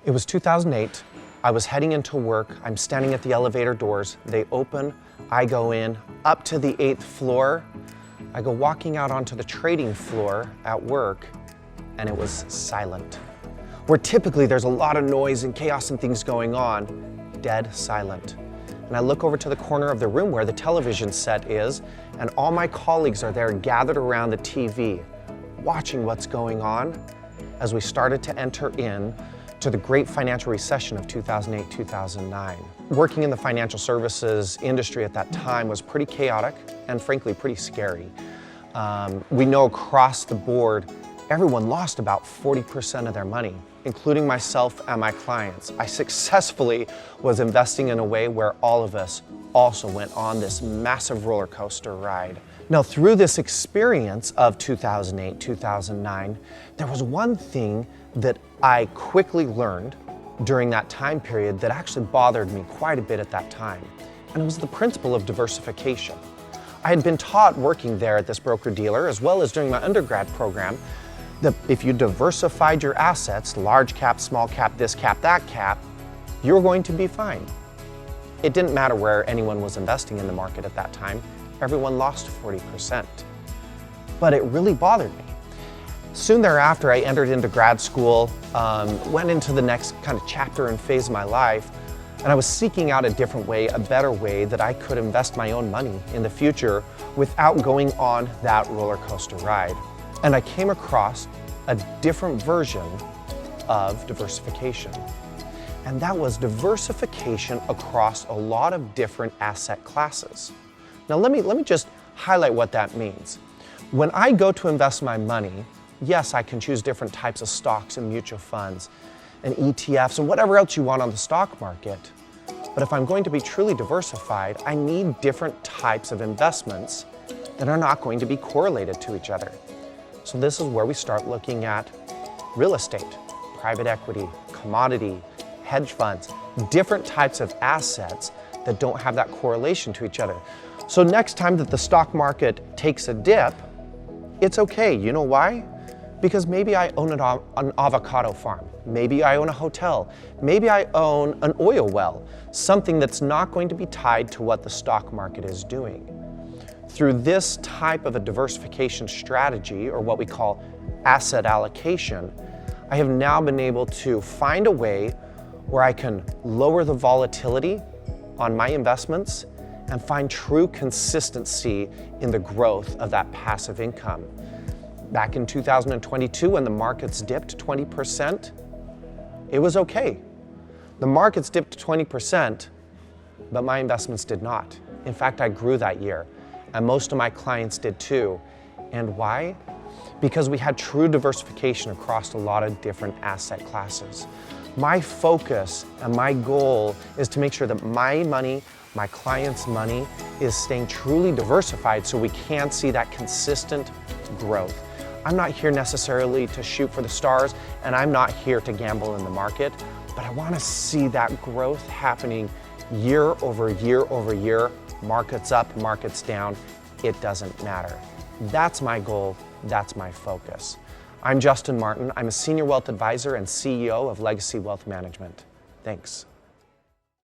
It was 2008. I was heading into work. I'm standing at the elevator doors. They open. I go in up to the 8th floor. I go walking out onto the trading floor at work, and it was silent. Where typically there's a lot of noise and chaos and things going on, dead silent. And I look over to the corner of the room where the television set is, and all my colleagues are there gathered around the TV, watching what's going on as we started to enter in to the great financial recession of 2008-2009. Working in the financial services industry at that time was pretty chaotic and frankly pretty scary. We know across the board, everyone lost about 40% of their money, including myself and my clients. I successfully was investing in a way where all of us also went on this massive roller coaster ride. Now, through this experience of 2008-2009, there was one thing that I quickly learned during that time period that actually bothered me quite a bit at that time, and it was the principle of diversification. I had been taught working there at this broker-dealer, as well as during my undergrad program, that if you diversified your assets, large cap, small cap, this cap, that cap, you're going to be fine. It didn't matter where anyone was investing in the market at that time. Everyone lost 40%. But it really bothered me. Soon thereafter, I entered into grad school, went into the next kind of chapter and phase of my life, and I was seeking out a different way, a better way that I could invest my own money in the future without going on that roller coaster ride. And I came across a different version of diversification. And that was diversification across a lot of different asset classes. Now let me just highlight what that means. When I go to invest my money, yes, I can choose different types of stocks and mutual funds and ETFs and whatever else you want on the stock market. But if I'm going to be truly diversified, I need different types of investments that are not going to be correlated to each other. So this is where we start looking at real estate, private equity, commodity, hedge funds, different types of assets that don't have that correlation to each other. So next time that the stock market takes a dip, it's okay. You know why? Because maybe I own an avocado farm. Maybe I own a hotel. Maybe I own an oil well, something that's not going to be tied to what the stock market is doing. Through this type of a diversification strategy, or what we call asset allocation, I have now been able to find a way where I can lower the volatility on my investments and find true consistency in the growth of that passive income. Back in 2022, when the markets dipped 20%, it was okay. The markets dipped 20%, but my investments did not. In fact, I grew that year, and most of my clients did too. And why? Because we had true diversification across a lot of different asset classes. My focus and my goal is to make sure that my money, my clients' money, is staying truly diversified so we can see that consistent growth. I'm not here necessarily to shoot for the stars, and I'm not here to gamble in the market, but I want to see that growth happening year over year over year, markets up, markets down, it doesn't matter. That's my goal, that's my focus. I'm Justin Martin. I'm a Senior Wealth Advisor and CEO of Legacy Wealth Management. Thanks.